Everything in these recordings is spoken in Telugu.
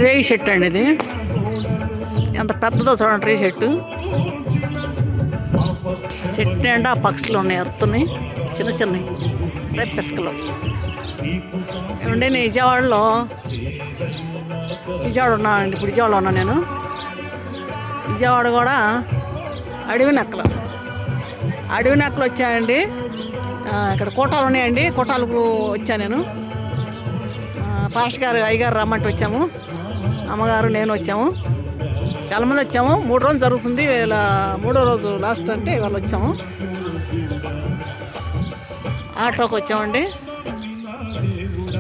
రేగి చెట్టు అండి ఇది. ఎంత పెద్దదో చూడండి రేగి చెట్టు. చెట్టు అండి ఆ పక్షులు ఉన్నాయి, అరుతున్నాయి చిన్న చిన్నవి, అదే పిసకలు. ఏమంటే నేను విజయవాడ ఉన్నానండి. ఇప్పుడు విజయవాడలో ఉన్నాను నేను. విజయవాడ కూడా అడవి నక్కలు వచ్చాయండి. ఇక్కడ కోటాలు ఉన్నాయండి, కోటాలకు వచ్చాను నేను. పాస్టర్ గారు అయ్యగారు రమ్మంటే వచ్చాము, అమ్మగారు నేను వచ్చాము. చాలామంది వచ్చాము. 3 రోజులు జరుగుతుంది, ఇలా 3వ రోజు లాస్ట్ అంటే ఇవాళ వచ్చాము. ఆటోకి వచ్చామండి.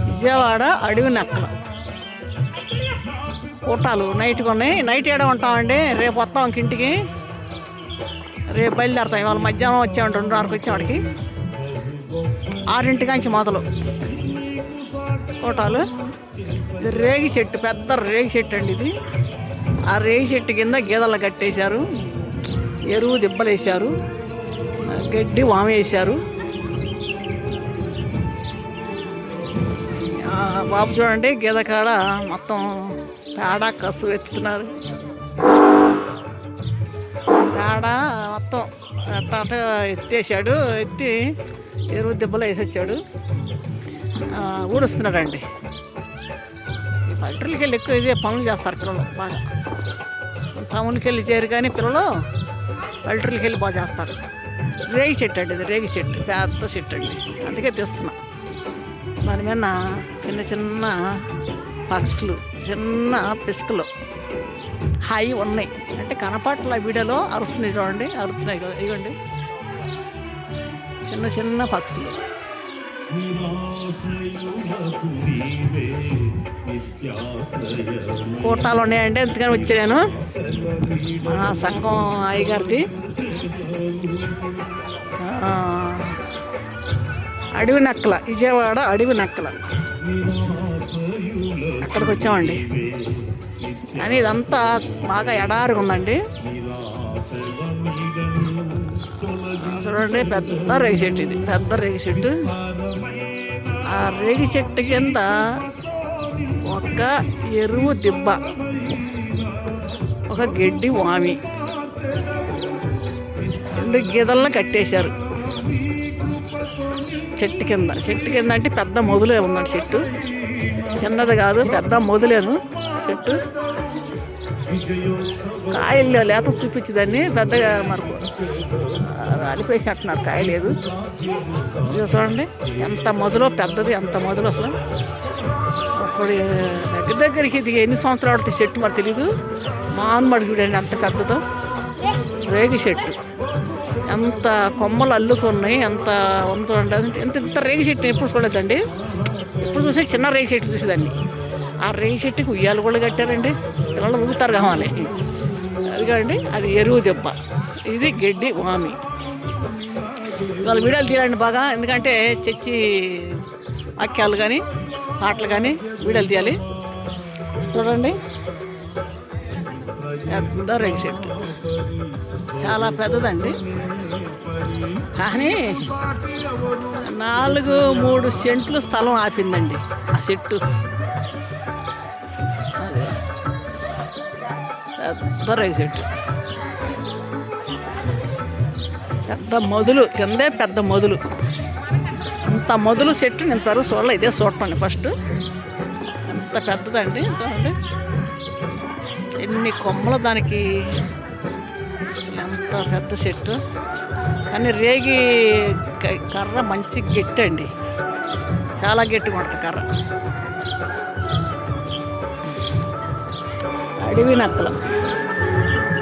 విజయవాడ అడవి నక్కలు కోటాలు నైట్గా ఉన్నాయి. నైట్ ఏడ ఉంటామండి. రేపు వస్తాం ఇంటికి, రేపు బయలుదేరుతాం. ఇవాళ మధ్యాహ్నం వచ్చామండి, 2:30కి వచ్చావాడికి. 6 మొదలు కోటాలు. ఇది రేగి చెట్టు, పెద్ద రేగి చెట్టు అండి ఇది. ఆ రేగి చెట్టు కింద గేదెలు కట్టేశారు, ఎరువు దిబ్బలు వేశారు, గడ్డి వామ వేశారు. బాబు చూడండి గేదె కాడ మొత్తం పేడ కసు ఎత్తుతున్నారు. పేడ మొత్తం అట్ట ఎత్తేసాడు, ఎత్తి ఎరువు దెబ్బలు వేసొచ్చాడు. ఊడుస్తున్నాడండి. ఈ పల్లెటూరుకి వెళ్ళి ఎక్కువ ఇదే పనులు చేస్తారు పిల్లలు బాగా. టౌన్కి వెళ్ళి చేరు కానీ పిల్లలు పల్లెటూరుకి వెళ్ళి బాగా చేస్తారు. రేగి చెట్టు అండి ఇది, రేగి చెట్టు పెద్ద చెట్టు అండి, అందుకే తెస్తున్నా. దాని మీద చిన్న చిన్న పక్షులు, చిన్న పిసుకలు హాయి ఉన్నాయి. అంటే కనపట్ల వీడియోలో అరుస్తున్నాయి చూడండి, అరుస్తున్నాయి ఇవ్వండి చిన్న చిన్న పక్షులు. కోటాలు ఉన్నాయండి, ఎందుకని వచ్చా నేను. సంఘం అయ్యగారిది అడవి నక్కల, విజయవాడ అడవి నక్కల, అక్కడికి వచ్చామండి. కానీ ఇదంతా బాగా ఎడారిగా ఉందండి. చూడండి పెద్ద రేగి చెట్టు ఇది, పెద్ద రేగి చెట్టు. ఆ రేగి చెట్టు కింద ఒక ఎరువు దిబ్బ, ఒక గడ్డి వామి, 2 గేదెలను కట్టేశారు చెట్టు కింద. చెట్టు కింద అంటే పెద్ద మొదలే ఉందండి చెట్టు, చిన్నది కాదు, పెద్ద మొదలేను చెట్టు. కాయలు లేత చూపించదాన్ని పెద్దగా మరకు అలిపేసినట్టున్నారు, కాయ లేదు. చూడండి ఎంత మొదలో, పెద్దది ఎంత మొదలు అసలు. అప్పుడు దగ్గరికి ఇది ఎన్ని సంవత్సరాలు ఆడితే చెట్టు మరి తెలీదు. మాన్మడి చూడండి ఎంత పెద్దదో రేగి చెట్టు, ఎంత కొమ్మలు అల్లుకున్నాయి, ఎంత ఉంటుందండి. ఎంత ఇంత రేగి చెట్టు ఎప్పుడు చూడలేదండి. ఎప్పుడు చూసే చిన్న రేగి చెట్టు చూసేదాన్ని. ఆ రేగి చెట్టుకి ఉయ్యాలు కూడా కట్టారండి, పిల్లలు ఊగుతారు కావాలి. అది కాదండి, అది ఎరువు దెబ్బ, ఇది గడ్డి వామి. ఇవాళ వీడియోలు తీయాలండి బాగా, ఎందుకంటే చర్చి వాక్యాలు కానీ పాటలు కానీ వీడియోలు తీయాలి. చూడండి పెద్ద రేగి చెట్టు, చాలా పెద్దదండి. కానీ 4-3 సెంట్లు స్థలం ఆపిందండి ఆ చెట్టు. పెద్ద రేగి చెట్టు, పెద్ద మొదలు కిందే పెద్ద మొదలు. అంత మొదలు చెట్టు నేను తరువు చూడలే, ఇదే చూడటండి ఫస్ట్. ఎంత పెద్దదండి చూడండి, ఎన్ని కొమ్మలు దానికి, అసలు ఎంత పెద్ద చెట్టు. కానీ రేగి కర్ర మంచి గట్టి అండి, చాలా గట్టిగా ఉంటుంది కర్ర. అడవి నక్కలు.